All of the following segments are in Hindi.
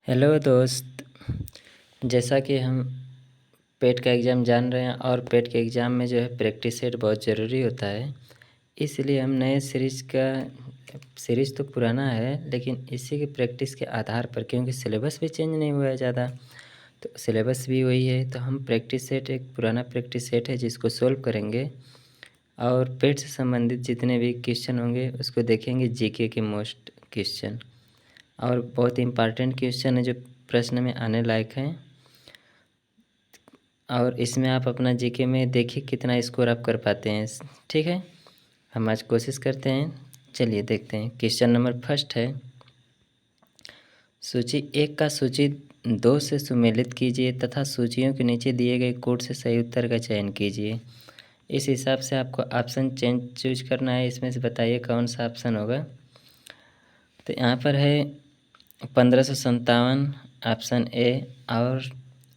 हेलो दोस्त। जैसा कि हम पेट का एग्ज़ाम जान रहे हैं और पेट के एग्ज़ाम में जो है प्रैक्टिस सेट बहुत ज़रूरी होता है। इसलिए हम नए सीरीज़ तो पुराना है, लेकिन इसी की प्रैक्टिस के आधार पर, क्योंकि सिलेबस भी चेंज नहीं हुआ है ज़्यादा, तो सिलेबस भी वही है, तो हम प्रैक्टिस सेट एक पुराना प्रैक्टिस सेट है जिसको सोल्व करेंगे और पेट से संबंधित जितने भी क्वेश्चन होंगे उसको देखेंगे, जीके के मोस्ट क्वेश्चन और बहुत इम्पॉर्टेंट क्वेश्चन है जो प्रश्न में आने लायक हैं। और इसमें आप अपना जीके में देखिए कितना स्कोर आप कर पाते हैं। ठीक है, हम आज कोशिश करते हैं। चलिए देखते हैं। क्वेश्चन नंबर फर्स्ट है, सूची 1 का सूची 2 से सुमेलित कीजिए तथा सूचियों के नीचे दिए गए कोड से सही उत्तर का चयन कीजिए। इस हिसाब से आपको ऑप्शन चूज करना है। इसमें से बताइए कौन सा ऑप्शन होगा। तो यहाँ पर है 1557 ऑप्शन ए, और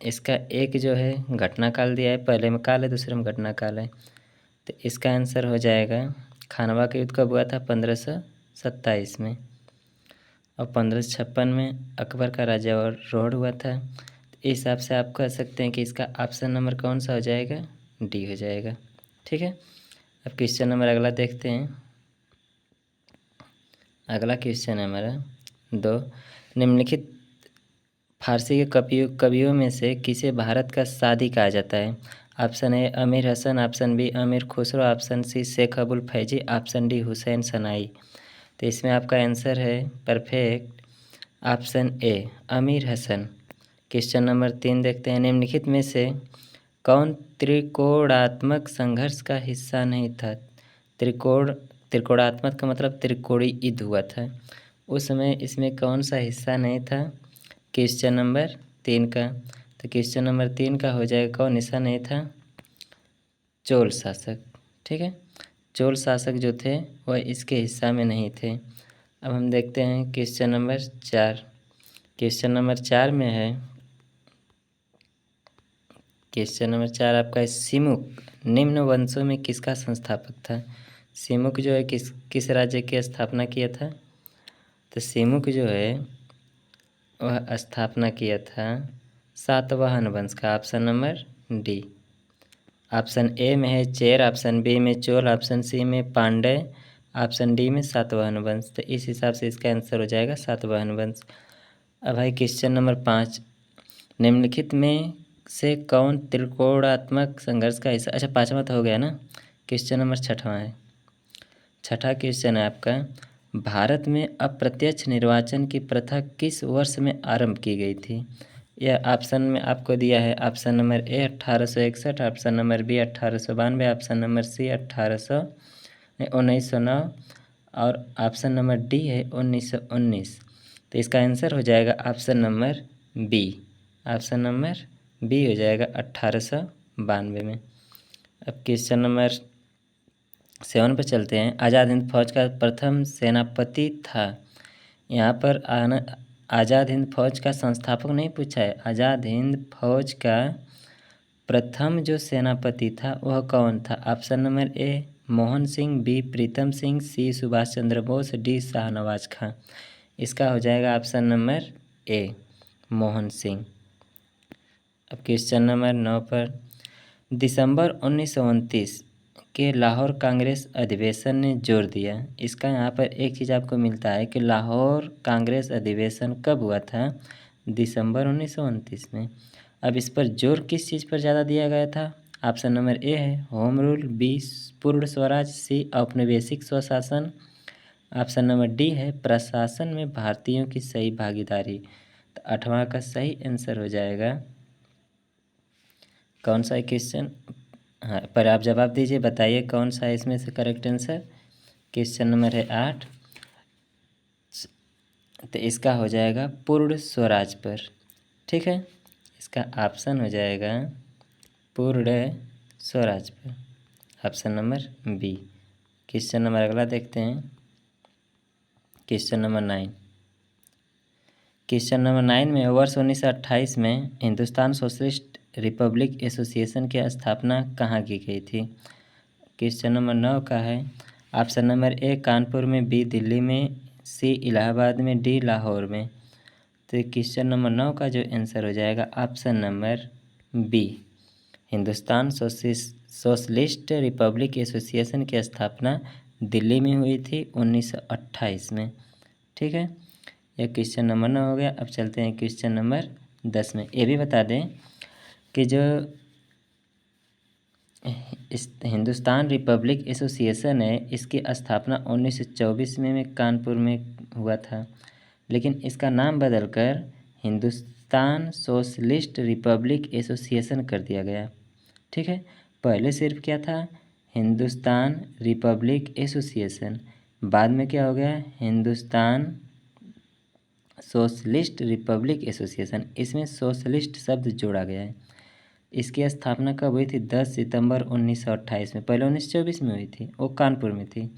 इसका एक जो है घटना काल दिया है, पहले में काल है दूसरे में घटना काल है, तो इसका आंसर हो जाएगा खानवा का युद्ध कब हुआ था? 1527 में। और 1556 में अकबर का राज्यारोहण हुआ था। तो इस हिसाब से आप कह सकते हैं कि इसका ऑप्शन नंबर कौन सा हो जाएगा? डी हो जाएगा। ठीक है, अब क्वेश्चन नंबर अगला देखते हैं। अगला क्वेश्चन है हमारा 2, निम्नलिखित फारसी के कवियों में से किसे भारत का सादी कहा जाता है? ऑप्शन ए अमीर Hasan, option B Amir Khusro, option C Shaikh Abul Faizi, option D Husain Sanai. तो इसमें आपका आंसर है परफेक्ट ऑप्शन ए अमीर हसन। क्वेश्चन नंबर 3 देखते हैं, निम्नलिखित में से कौन त्रिकोणात्मक संघर्ष का हिस्सा नहीं था? त्रिकोणात्मक का मतलब त्रिकोणीय युद्ध हुआ था उस समय, इसमें कौन सा हिस्सा नहीं था? क्वेश्चन नंबर 3 का। तो क्वेश्चन नंबर 3 का हो जाएगा कौन हिस्सा नहीं था? चोल शासक। ठीक है, चोल शासक जो थे वह इसके हिस्सा में नहीं थे। अब हम देखते हैं क्वेश्चन नंबर 4। क्वेश्चन नंबर 4 में है, क्वेश्चन नंबर 4 आपका है, सिमुक निम्न वंशों में किसका संस्थापक था? सिमुक जो है किस राज्य की स्थापना किया था? तो सिमुक जो है वह स्थापना किया था सातवाहन वंश का। Option number D. Option A में है चेर, ऑप्शन बी में चोल, ऑप्शन सी में पांड्य, ऑप्शन डी में सातवाहन वंश। तो इस हिसाब से इसका आंसर हो जाएगा सातवाहन वंश। अब भाई क्वेश्चन नंबर 5, निम्नलिखित में से कौन त्रिकोणात्मक संघर्ष का हिस्सा? अच्छा, पाँचवा तो हो गया ना, क्वेश्चन नंबर 6वां है। छठा क्वेश्चन है आपका, भारत में अप्रत्यक्ष निर्वाचन की प्रथा किस वर्ष में आरंभ की गई थी? यह ऑप्शन में आपको दिया है, option number A 1861, option number B 1892, option number C 1909 और ऑप्शन नंबर डी है 1919। तो इसका आंसर हो जाएगा option number B. Option number B हो जाएगा 1892 में। अब क्वेश्चन नंबर 7 पर चलते हैं। आज़ाद हिंद फौज का प्रथम सेनापति था। यहाँ पर आज़ाद हिंद फौज का संस्थापक नहीं पूछा है, आज़ाद हिंद फौज का प्रथम जो सेनापति था वह कौन था? Option number A Mohan Singh, B Pritam Singh, C Subhash Chandra Bose, D Shahnawaz Khan. इसका हो जाएगा option number A Mohan Singh. अब क्वेश्चन नंबर 9 पर, दिसंबर 1929 के लाहौर कांग्रेस अधिवेशन ने जोर दिया। इसका यहाँ पर एक चीज़ आपको मिलता है कि लाहौर कांग्रेस अधिवेशन कब हुआ था? दिसंबर 1929 में। अब इस पर जोर किस चीज़ पर ज़्यादा दिया गया था? ऑप्शन नंबर ए है होम रूल, बी पूर्ण स्वराज, सी औपनिवेशिक स्वशासन, ऑप्शन नंबर डी है प्रशासन में भारतीयों की सही भागीदारी। तो 8वां का सही आंसर हो जाएगा कौन सा क्वेश्चन? हाँ, पर आप जवाब दीजिए, बताइए कौन सा है इसमें से करेक्ट आंसर। क्वेश्चन नंबर है 8, तो इसका हो जाएगा पूर्ण स्वराज पर। ठीक है, इसका ऑप्शन हो जाएगा पूर्ण स्वराज पर, option number B. Question number अगला देखते हैं। Question number 9। क्वेश्चन नंबर 9 में वर्ष 1928 में हिंदुस्तान सोशलिस्ट रिपब्लिक एसोसिएशन की स्थापना कहाँ की गई थी? क्वेश्चन नंबर 9 का है, ऑप्शन नंबर ए कानपुर में, बी दिल्ली में, सी इलाहाबाद में, डी लाहौर में। तो क्वेश्चन नंबर 9 का जो आंसर हो जाएगा option number B. Hindustan socialist republic association की स्थापना दिल्ली में हुई थी 1928 में। ठीक है, यह क्वेश्चन नंबर 9 हो गया। अब चलते हैं क्वेश्चन नंबर 10 में। ये भी बता दें कि जो इस हिंदुस्तान रिपब्लिक एसोसिएशन है, इसकी स्थापना 1924 में कानपुर में हुआ था, लेकिन इसका नाम बदलकर हिंदुस्तान सोशलिस्ट रिपब्लिक एसोसिएशन कर दिया गया। ठीक है, पहले सिर्फ क्या था, हिंदुस्तान रिपब्लिक एसोसिएशन, बाद में क्या हो गया, हिंदुस्तान सोशलिस्ट रिपब्लिक एसोसिएशन। इसमें सोशलिस्ट शब्द जोड़ा गया है। इसकी स्थापना कब हुई थी, 10 सितंबर 1928 में। पहले 1924 में हुई थी, वो कानपुर में थी।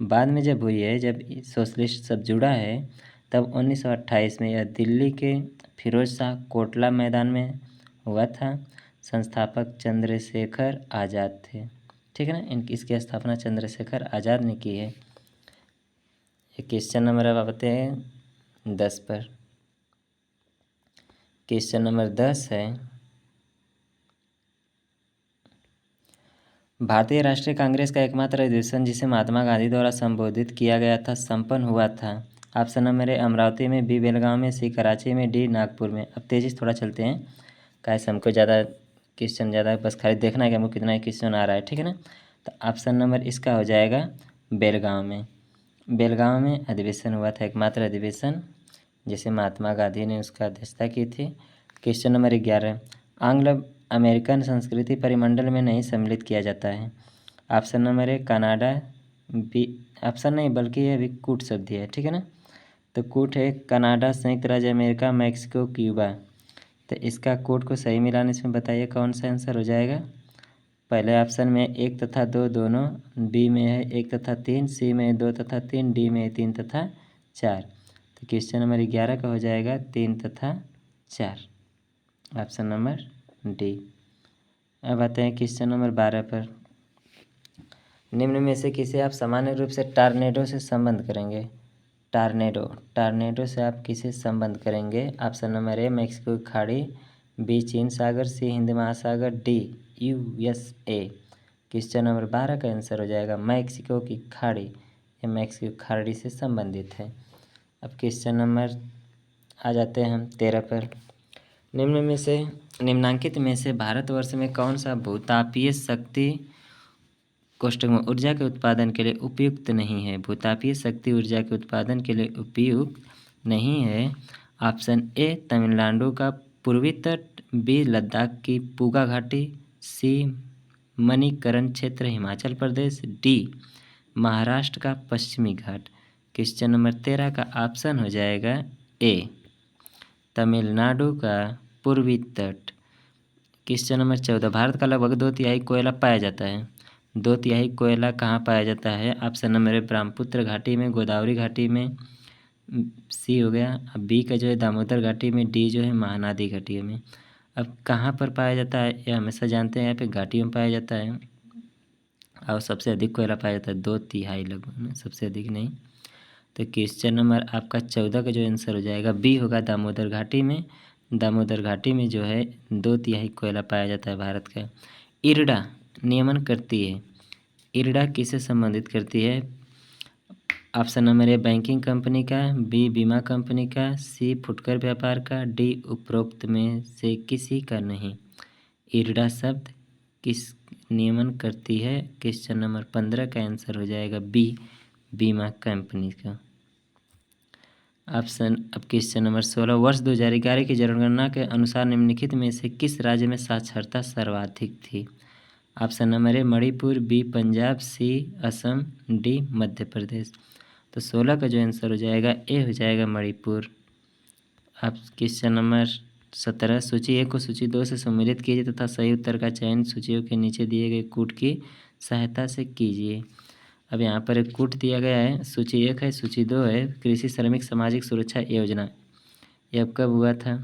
बाद में जब हुई है, जब सोशलिस्ट शब्द जुड़ा है, तब 1928 में यह दिल्ली के फिरोज शाह कोटला मैदान में हुआ था। संस्थापक चंद्रशेखर आज़ाद थे। ठीक है ना, इसकी स्थापना चंद्रशेखर आज़ाद ने की है। ये क्वेश्चन नंबर अब आते हैं 10 पर। क्वेश्चन नंबर 10 है, भारतीय राष्ट्रीय कांग्रेस का एकमात्र अधिवेशन जिसे महात्मा गांधी द्वारा संबोधित किया गया था संपन्न हुआ था। ऑप्शन नंबर ए अमरावती में, बी बेलगांव में, सी कराची में, डी नागपुर में। अब तेजी से थोड़ा चलते हैं, कैसे हमको ज़्यादा क्वेश्चन ज़्यादा बस खाली देखना है कि हमको कितना क्वेश्चन आ रहा है। ठीक है ना, तो ऑप्शन नंबर इसका हो जाएगा बेलगांव में। बेलगांव में अधिवेशन हुआ था, एकमात्र अधिवेशन जिसे महात्मा गांधी ने उसका अध्यक्षता की थी। क्वेश्चन नंबर 11, आंग्ल अमेरिकन संस्कृति परिमंडल में नहीं सम्मिलित किया जाता है। Option number A Canada, B option नहीं बल्कि ये अभी कूट शब्द है। ठीक है ना, तो कूट है कनाडा, संयुक्त राज्य अमेरिका, मैक्सिको, क्यूबा। तो इसका कोड को सही मिलाने से बताइए कौन सा आंसर हो जाएगा। पहले ऑप्शन में 1 तथा 2 दोनों, बी में है 1 तथा 3, सी में 2 तथा 3, डी में 3 तथा 4। तो क्वेश्चन नंबर 11 का हो जाएगा 3 तथा 4, ऑप्शन नंबर डी। अब आते हैं क्वेश्चन नंबर 12 पर। निम्न में से किसे आप सामान्य रूप से टॉर्नेडो से संबंध करेंगे। टॉर्नेडो से आप किसे संबंध करेंगे। ऑप्शन नंबर ए मैक्सिको की खाड़ी, बी चीन सागर, सी हिंद महासागर, डी USA। क्वेश्चन नंबर 12 का आंसर हो जाएगा मैक्सिको की खाड़ी। ये मैक्सिको की खाड़ी से संबंधित है। अब क्वेश्चन नंबर आ जाते हैं हम 13 पर। निम्नांकित में से भारतवर्ष में कौन सा भूतापीय शक्ति कोष्ठक में ऊर्जा के उत्पादन के लिए उपयुक्त नहीं है। भूतापीय शक्ति ऊर्जा के उत्पादन के लिए उपयुक्त नहीं है। ऑप्शन ए तमिलनाडु का पूर्वी तट, बी लद्दाख की पूगा घाटी, सी मणिकरण क्षेत्र हिमाचल प्रदेश, डी महाराष्ट्र का पश्चिमी घाट। क्वेश्चन नंबर 13 का ऑप्शन हो जाएगा ए तमिलनाडु का पूर्वी तट। क्वेश्चन नंबर 14, भारत का लगभग 2/3 कोयला पाया जाता है। 2/3 कोयला कहाँ पाया जाता है। ऑप्शन नंबर ए ब्रह्मपुत्र घाटी में, गोदावरी घाटी में, सी हो गया। अब बी का जो है दामोदर घाटी में, डी जो है महानदी घाटी में। अब कहाँ पर पाया जाता है, ये हमेशा जानते हैं, यहाँ पे घाटियों में पाया जाता है और सबसे अधिक कोयला पाया जाता है 2/3 लगभग में, सबसे अधिक नहीं। तो क्वेश्चन नंबर आपका 14 का जो आंसर हो जाएगा बी होगा दामोदर घाटी में। दामोदर घाटी में जो है 2/3 कोयला पाया जाता है भारत का। इरडा नियमन करती है। इरडा किसे संबंधित करती है। ऑप्शन नंबर ए बैंकिंग कंपनी का, बी बीमा कंपनी का, सी फुटकर व्यापार का, डी उपरोक्त में से किसी का नहीं। इरडा शब्द किस नियमन करती है। क्वेश्चन नंबर 15 का आंसर हो जाएगा बी बीमा कंपनी का ऑप्शन। अब क्वेश्चन नंबर 16, वर्ष 2011 की जनगणना के अनुसार निम्नलिखित में से किस राज्य में साक्षरता सर्वाधिक थी। Option number A Manipur, B Punjab, C Assam, D Madhya Pradesh. तो 16 का जो आंसर हो जाएगा ए हो जाएगा मणिपुर। अब क्वेश्चन नंबर 17, सूची 1 को सूची 2 से सम्मिलित कीजिए तथा सही उत्तर का चयन सूचियों के नीचे दिए गए कूट की सहायता से कीजिए। अब यहाँ पर एक कूट दिया गया है, सूची 1 है, सूची 2 है, कृषि श्रमिक सामाजिक सुरक्षा योजना, ये अब कब हुआ था।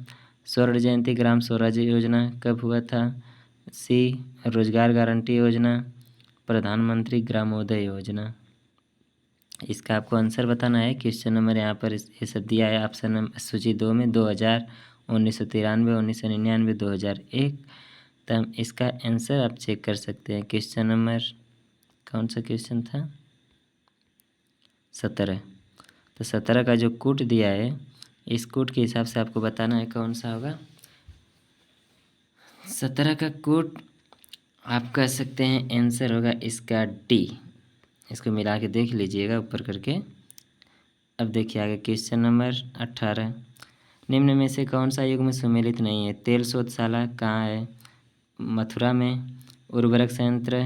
स्वर्ण जयंती ग्राम स्वराज्य योजना कब हुआ था। सी रोजगार गारंटी योजना, प्रधानमंत्री ग्रामोदय योजना। इसका आपको आंसर बताना है। क्वेश्चन नंबर यहाँ पर ये सब दिया है ऑप्शन नंबर सूची 2 में 2000, 1993, 1999, 2001। तो हम इसका आंसर आप चेक कर सकते हैं। क्वेश्चन नंबर कौन सा क्वेश्चन था? 17। तो 17 का जो कोड दिया है, इस कोड के हिसाब से आपको बताना है कौन सा होगा। 17 का कोड आप कह सकते हैं आंसर होगा इसका डी। इसको मिला के देख लीजिएगा ऊपर करके। अब देखिए आगे क्वेश्चन नंबर 18। निम्न में से कौन सा युग में सम्मिलित नहीं है? तेल शोधशाला कहाँ है? मथुरा में। उर्वरक संयंत्र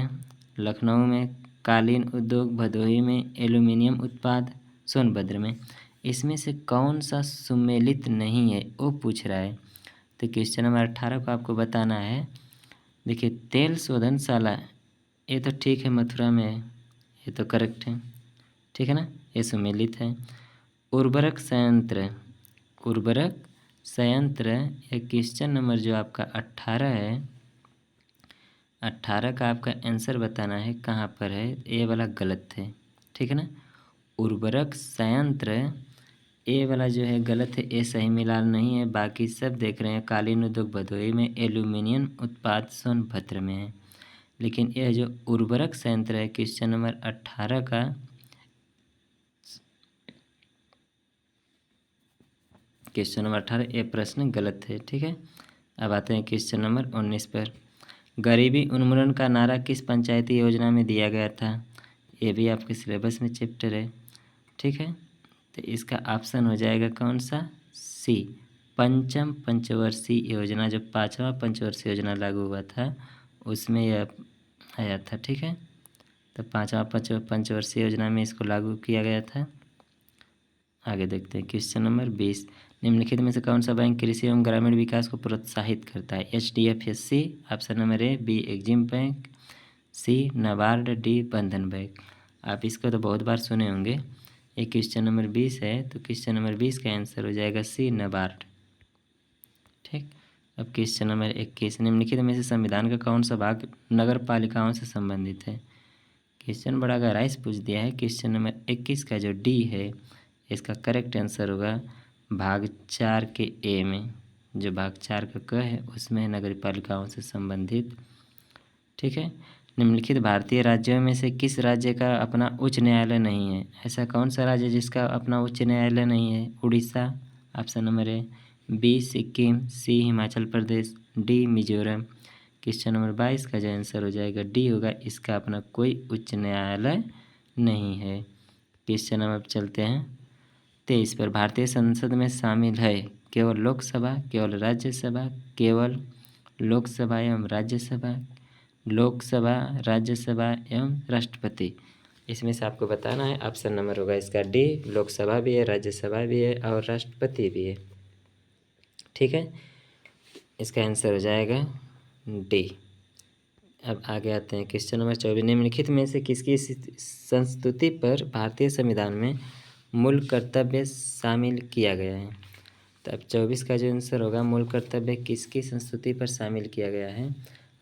लखनऊ में। कालीन उद्योग भदोही में। एल्यूमिनियम उत्पाद सोनभद्र में। इसमें से कौन सा सम्मिलित नहीं है वो पूछ रहा है। तो क्वेश्चन नंबर 18 को आपको बताना है। देखिए तेल शोधनशाला ये तो ठीक है, मथुरा में है, ये तो करेक्ट है, ठीक है ना, ये सम्मिलित है। उर्वरक संयंत्र, उर्वरक संयंत्र ये क्वेश्चन नंबर जो आपका 18 है, 18 का आपका आंसर बताना है कहाँ पर है। ये वाला गलत है, ठीक है ना। उर्वरक संयंत्र ये वाला जो है गलत है, ये सही मिलान नहीं है। बाकी सब देख रहे हैं कालीन उद्योग भदोही में, एल्यूमिनियम उत्पाद सोनभद्र में है। लेकिन यह जो उर्वरक संयंत्र है क्वेश्चन नंबर 18 का, क्वेश्चन नंबर 18 ये प्रश्न गलत है, ठीक है। अब आते हैं क्वेश्चन नंबर 19 पर। गरीबी उन्मूलन का नारा किस पंचायती योजना में दिया गया था? ये भी आपके सिलेबस में चैप्टर है, ठीक है। तो इसका ऑप्शन हो जाएगा कौन सा? सी, पंचम पंचवर्षीय योजना। जो 5वां पंचवर्षीय योजना लागू हुआ था उसमें यह आया था, ठीक है। तो 5वां पंचवर्षीय योजना में इसको लागू किया गया था। आगे देखते हैं क्वेश्चन नंबर 20। निम्नलिखित में से कौन सा बैंक कृषि एवं ग्रामीण विकास को प्रोत्साहित करता है? HDFC option number A, B EXIM bank, C NABARD, D Bandhan bank. आप इसको तो बहुत बार सुने होंगे। ये क्वेश्चन नंबर 20 है, तो क्वेश्चन नंबर 20 का आंसर हो जाएगा सी नाबार्ड, ठीक। अब क्वेश्चन नंबर 21। निम्नलिखित में से संविधान का कौन सा भाग नगर पालिकाओं से संबंधित है? क्वेश्चन बड़ा गहराई से पूछ दिया है। क्वेश्चन नंबर 21 का जो डी है इसका करेक्ट आंसर होगा भाग 4 के ए में। जो भाग 4 का क है उसमें है नगर पालिकाओं से संबंधित, ठीक है। निम्नलिखित भारतीय राज्यों में से किस राज्य का अपना उच्च न्यायालय नहीं है? ऐसा कौन सा राज्य जिसका अपना उच्च न्यायालय नहीं है? Orissa option number A, B Sikkim, C Himachal Pradesh, D Mizoram. Question number 22 का जो आंसर हो जाएगा डी होगा, इसका अपना कोई उच्च न्यायालय नहीं है। क्वेश्चन नंबर चलते हैं 23 पर। भारतीय संसद में शामिल है केवल लोकसभा, केवल राज्यसभा, केवल लोकसभा एवं राज्यसभा, लोकसभा, राज्यसभा एवं राष्ट्रपति। इसमें से आपको बताना है। ऑप्शन नंबर होगा इसका डी, लोकसभा भी है, राज्यसभा भी है और राष्ट्रपति भी है, ठीक है। इसका आंसर हो जाएगा डी। अब आगे आते हैं क्वेश्चन नंबर 24। निम्नलिखित में से किसकी संस्तुति पर भारतीय संविधान में मूल कर्तव्य शामिल किया गया है? तो अब 24 का जो आंसर होगा मूल कर्तव्य किसकी संस्तुति पर शामिल किया गया है?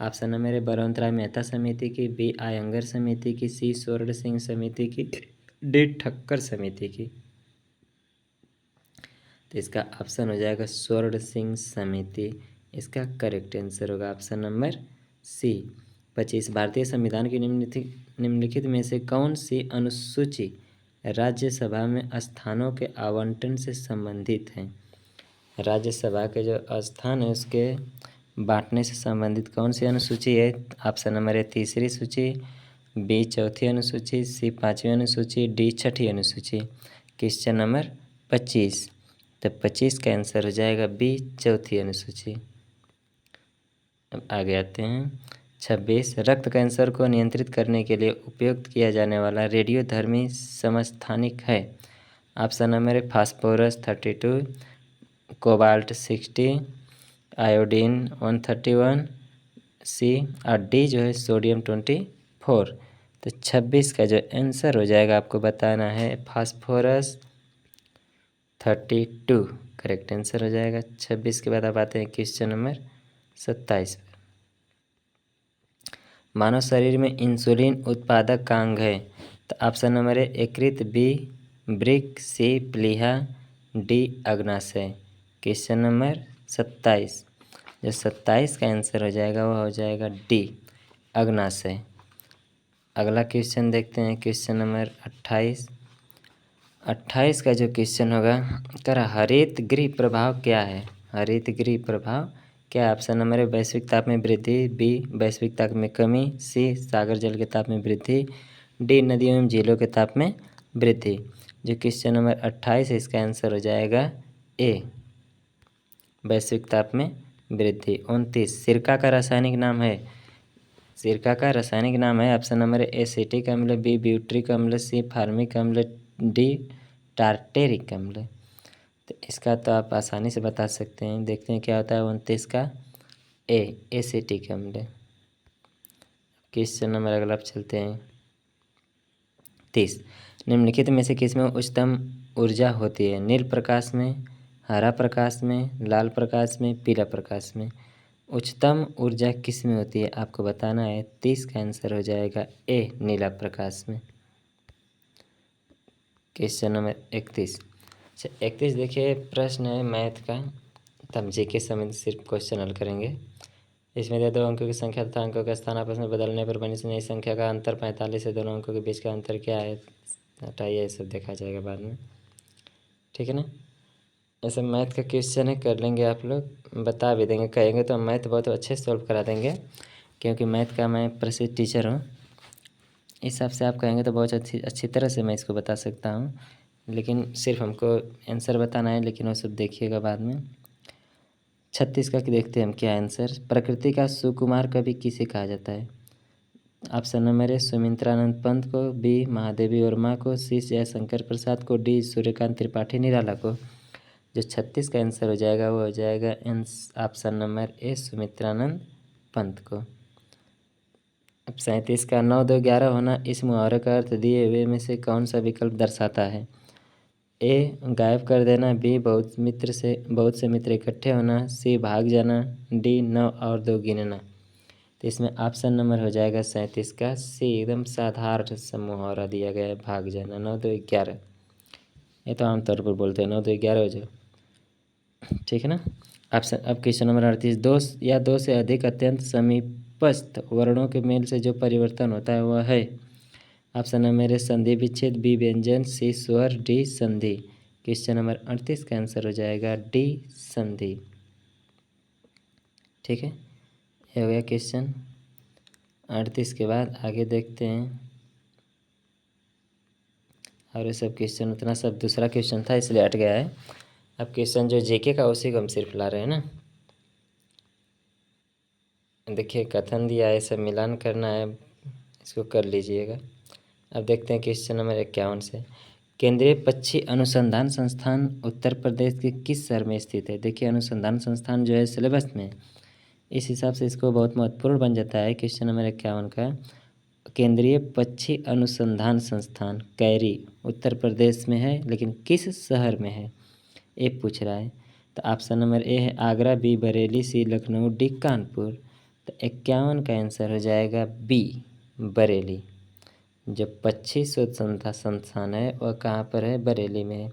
ऑप्शन नंबर ए बलवंतराय मेहता समिति की, बी आयंगर समिति की, सी स्वर्ण सिंह समिति की, डी ठक्कर समिति की। तो इसका ऑप्शन हो जाएगा स्वर्ण सिंह समिति। इसका करेक्ट आंसर होगा ऑप्शन नंबर सी। 25 भारतीय संविधान की निम्नलिखित में से कौन सी अनुसूची राज्यसभा में स्थानों के आवंटन से संबंधित है? राज्यसभा के जो स्थान है उसके बांटने से संबंधित कौन सी अनुसूची है? ऑप्शन नंबर ए तीसरी सूची, बी चौथी अनुसूची, सी पाँचवीं अनुसूची, डी छठी अनुसूची। Question number 25। तो 25 का आंसर हो जाएगा बी चौथी अनुसूची। अब आगे आते हैं 26। रक्त कैंसर को नियंत्रित करने के लिए उपयोग किया जाने वाला रेडियोधर्मी समस्थानिक है? ऑप्शन नंबर ए फास्फोरस 32, कोबाल्ट 60, आयोडीन 131, सी और डी जो है सोडियम 24। तो 26 का जो आंसर हो जाएगा आपको बताना है फास्फोरस 32 करेक्ट आंसर हो जाएगा। 26 के बाद आप आते हैं क्वेश्चन नंबर 27 पर। मानव शरीर में इंसुलिन उत्पादक का अंग है? तो तो ऑप्शन नंबर ए यकृत, बी ब्रिक, सी प्लीहा, डी अग्नाशय। क्वेश्चन नंबर 27, जो 27 का आंसर हो जाएगा वो हो जाएगा डी अग्नाशय। अगला क्वेश्चन देखते हैं, क्वेश्चन नंबर 28। 28 का जो क्वेश्चन होगा, कर हरित गृह प्रभाव क्या है? हरित गृह प्रभाव क्या? ऑप्शन नंबर ए वैश्विक ताप में वृद्धि, बी वैश्विक ताप में कमी, सी सागर जल के ताप में वृद्धि, डी नदियों एवं झीलों के ताप में वृद्धि। जो क्वेश्चन नंबर 28 है इसका आंसर हो जाएगा ए वैश्विक ताप में वृद्धि। 29, सिरका का रासायनिक नाम है? सिरका का रासायनिक नाम है ऑप्शन नंबर ए एसिटिक अम्ल, बी ब्यूट्रिक अम्ल, सी फार्मिक अम्ल, डी टार्टेरिक अम्ल। तो इसका तो आप आसानी से बता सकते हैं। देखते हैं क्या होता है 29 का, ए एसिटिक अम्ल। क्वेश्चन नंबर अगला चलते हैं 30, निम्नलिखित में से किसमें उच्चतम ऊर्जा होती है? नील प्रकाश में, हरा प्रकाश में, लाल प्रकाश में, पीला प्रकाश में। उच्चतम ऊर्जा किस में होती है आपको बताना है। 30 का आंसर हो जाएगा ए नीला प्रकाश में। Question number 31। अच्छा 31 देखिए, प्रश्न है मैथ का, तब जीके समेत सिर्फ क्वेश्चन हल करेंगे। इसमें दे दो अंकों की संख्या तथा अंकों का स्थान आपस में बदलने पर बनी नई संख्या का अंतर 45 है। दोनों अंकों के बीच का अंतर क्या है? हटाइए, ये सब देखा जाएगा बाद में, ठीक है ना। ऐसे मैथ का क्वेश्चन है, कर लेंगे आप लोग, बता भी देंगे, कहेंगे तो मैथ बहुत अच्छे से सॉल्व करा देंगे, क्योंकि मैथ का मैं प्रसिद्ध टीचर हूँ। इस हिसाब से आप कहेंगे तो बहुत अच्छी तरह से मैं इसको बता सकता हूँ, लेकिन सिर्फ हमको आंसर बताना है, लेकिन वो सब देखिएगा बाद में। 36 का देखते हैं हम क्या आंसर। प्रकृति का सुकुमार कवि किसे कहा जाता है? ऑप्शन नंबर ए सुमित्रानंद पंत को, बी महादेवी वर्मा को, सी जयशंकर प्रसाद को, डी सूर्यकांत त्रिपाठी निराला को। जो 36 का आंसर हो जाएगा वो हो जाएगा ऑप्शन नंबर ए सुमित्रानंद पंत को। अब 37 का 9 2 11 होना इस मुहावरे का अर्थ दिए हुए में से कौन सा विकल्प दर्शाता है? ए गायब कर देना, बी बहुत से मित्र इकट्ठे होना, सी भाग जाना, डी 9 और 2 गिनना। तो इसमें ऑप्शन नंबर हो जाएगा 37 का सी, एकदम साधारण सा मुहावरा दिया गया है, भाग जाना। 9 2 11, ये तो आमतौर पर बोलते हैं 9 2 11 हो जाओ, ठीक है ना। ऑप्शन अब क्वेश्चन नंबर 38, दो या दो से अधिक अत्यंत समीपस्थ वर्णों के मेल से जो परिवर्तन होता है वह है? ऑप्शन नंबर ए संधि विच्छेद, बी व्यंजन, सी स्वर, डी संधि। क्वेश्चन नंबर 38 का आंसर हो जाएगा डी संधि, ठीक है। ये हो गया क्वेश्चन 38 के बाद आगे देखते हैं, और ये सब क्वेश्चन उतना सब दूसरा क्वेश्चन था इसलिए हट गया है। अब क्वेश्चन जो जेके का उसी को हम सिर्फ ला रहे हैं ना। देखिए कथन दिया है, सब मिलान करना है, इसको कर लीजिएगा। अब देखते हैं क्वेश्चन नंबर 51 से। केंद्रीय पक्षी अनुसंधान संस्थान उत्तर प्रदेश के किस शहर में स्थित है? देखिए अनुसंधान संस्थान जो है सिलेबस में, इस हिसाब से इसको बहुत महत्वपूर्ण बन जाता है। क्वेश्चन नंबर 51 का, केंद्रीय पक्षी अनुसंधान संस्थान कैरी उत्तर प्रदेश में है, लेकिन किस शहर में है ये पूछ रहा है। तो ऑप्शन नंबर ए है आगरा, बी बरेली, सी लखनऊ, डी कानपुर। तो 51 का आंसर हो जाएगा बी बरेली। जो पक्षी शोध संस्थान है वह कहाँ पर है? बरेली में है।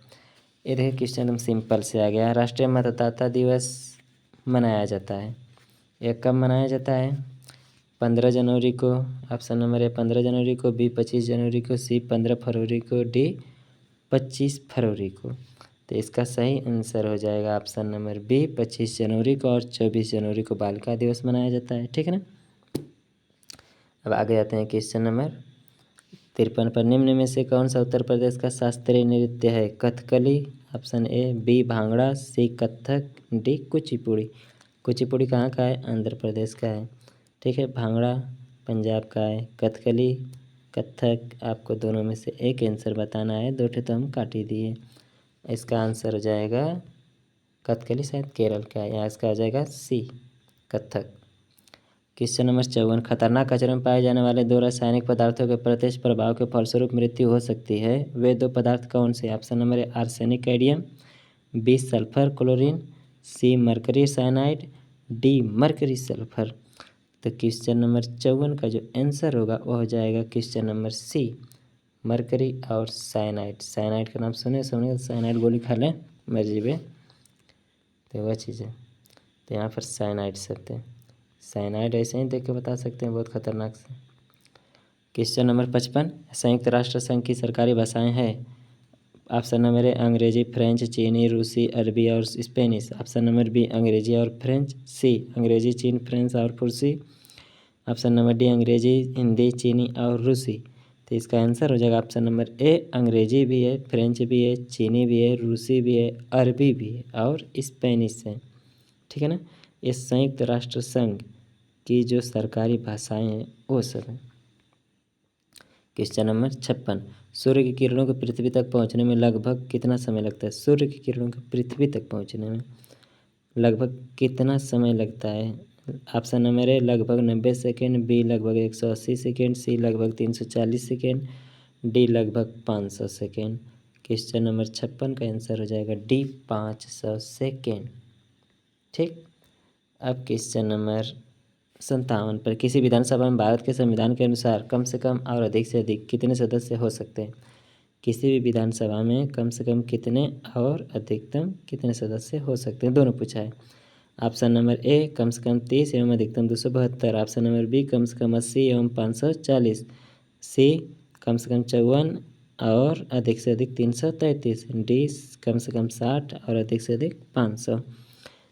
ये देखिए क्वेश्चन एकदम सिंपल से आ गया। राष्ट्रीय मतदाता दिवस मनाया जाता है, यह कब मनाया जाता है? 15 जनवरी को, ऑप्शन नंबर ए 15 जनवरी को, बी 25 जनवरी को, सी 15 फरवरी को, डी 25 फरवरी को। तो इसका सही आंसर हो जाएगा ऑप्शन नंबर बी 25 जनवरी को, और 24 जनवरी को बालिका दिवस मनाया जाता है, ठीक है ना। अब आगे जाते हैं क्वेश्चन नंबर 53 पर। निम्न में से कौन सा उत्तर प्रदेश का शास्त्रीय नृत्य है? Kathakali, option A, B Bhangra, C Kathak, D Kuchipudi. Kuchipudi कहाँ का है? आंध्र प्रदेश का है, ठीक है। भांगड़ा पंजाब का है, कथकली कथक, आपको दोनों में से एक आंसर बताना है, दो ठे तो हम काट ही दिए। इसका आंसर हो जाएगा कथकली, शायद केरल का है, यहाँ इसका आ जाएगा सी कथक। क्वेश्चन नंबर 54, खतरनाक कचरे में पाए जाने वाले दो रासायनिक पदार्थों के प्रत्यक्ष प्रभाव के फलस्वरूप मृत्यु हो सकती है, वे दो पदार्थ कौन से? Option number A arsenic cadmium, B sulphur chlorine, C mercury cyanide, D mercury sulphur. तो क्वेश्चन नंबर 54 का जो आंसर होगा वो हो जाएगा क्वेश्चन नंबर सी मरकरी और साइनाइड। साइनाइड का नाम सुने साइनाइड गोली खा लें मर जीवे, तो वह चीज़ है। तो यहाँ पर साइनाइड शब्द है। साइनाइड ऐसे ही देख के बता सकते हैं, बहुत खतरनाक से। क्वेश्चन नंबर 55, संयुक्त राष्ट्र संघ की सरकारी भाषाएं हैं। ऑप्शन नंबर ए अंग्रेजी, फ्रेंच, चीनी, रूसी, अरबी और स्पेनिश। ऑप्शन नंबर बी अंग्रेजी और फ्रेंच। सी अंग्रेजी, चीन, फ्रेंच और फारसी। ऑप्शन नंबर डी अंग्रेजी, हिंदी, चीनी और रूसी। तो इसका आंसर हो जाएगा ऑप्शन नंबर ए अंग्रेजी भी है, फ्रेंच भी है, चीनी भी है, रूसी भी है, अरबी भी है और स्पेनिश है। ठीक है ना। ये संयुक्त राष्ट्र संघ की जो सरकारी भाषाएं हैं वो सब हैं। क्वेश्चन नंबर 56, सूर्य की किरणों को पृथ्वी तक पहुंचने में लगभग कितना समय लगता है। सूर्य की किरणों को पृथ्वी तक पहुंचने में लगभग कितना समय लगता है। ऑप्शन नंबर ए लगभग 90 सेकेंड, बी लगभग 180 सेकेंड, सी लगभग 340 सेकेंड, डी लगभग 500 सेकेंड। क्वेश्चन नंबर 56 का आंसर हो जाएगा डी 500 सेकेंड। ठीक। अब क्वेश्चन नंबर 57 पर, किसी विधानसभा में भारत के संविधान के अनुसार कम से कम और अधिक से अधिक कितने सदस्य हो सकते हैं। किसी भी विधानसभा में कम से कम कितने और अधिकतम कितने सदस्य हो सकते हैं, दोनों पूछा है। ऑप्शन नंबर ए कम से कम 30 एवं अधिकतम 272। ऑप्शन नंबर बी कम से कम 80 एवं 540। सी कम से कम 54 और अधिक से अधिक 333। डी कम से कम 60 और अधिक से अधिक 500।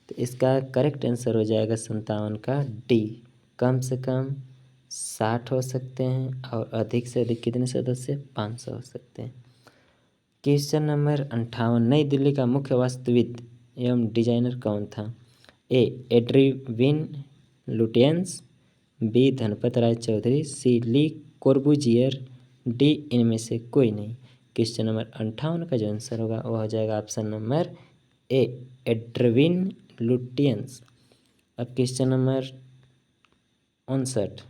तो इसका करेक्ट आंसर हो जाएगा 57 का डी, कम से कम 60 हो सकते हैं और अधिक से अधिक कितने सदस्य, 500 हो सकते हैं। क्वेश्चन नंबर 58, नई दिल्ली का मुख्य वास्तुविद एवं डिजाइनर कौन था। ए एड्रीविन लुटियंस, बी धनपत राय चौधरी, सी ली कोर्बुजियर, डी इनमें से कोई नहीं। क्वेश्चन नंबर 58 का जो आंसर होगा वह हो जाएगा ऑप्शन नंबर ए एड्रविन लुटियंस। अब क्वेश्चन नंबर 59,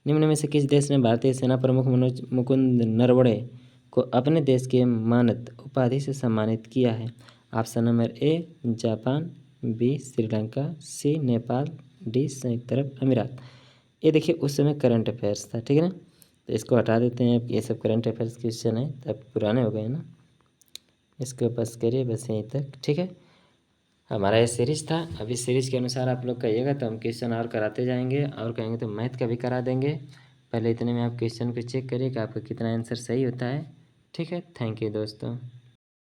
निम्न में से किस देश ने भारतीय सेना प्रमुख मनोज मुकुंद नरवणे को अपने देश के मानद उपाधि से सम्मानित किया है। Option number A Japan, B Sri Lanka, C Nepal, D संयुक्त अरब अमीरात। ये देखिए उस समय करंट अफेयर्स था, ठीक है ना, तो इसको हटा देते हैं। अब ये सब करंट अफेयर्स क्वेश्चन है, तब पुराने हो गए ना, इसको बस करिए, बस यहीं तक। ठीक है, हमारा ये सीरीज था। अब इस सीरीज के अनुसार आप लोग कहिएगा तो हम क्वेश्चन और कराते जाएंगे, और कहेंगे तो मैथ का भी करा देंगे। पहले इतने में आप क्वेश्चन को चेक करिए कि आपका कितना आंसर सही होता है। ठीक है, थैंक यू दोस्तों।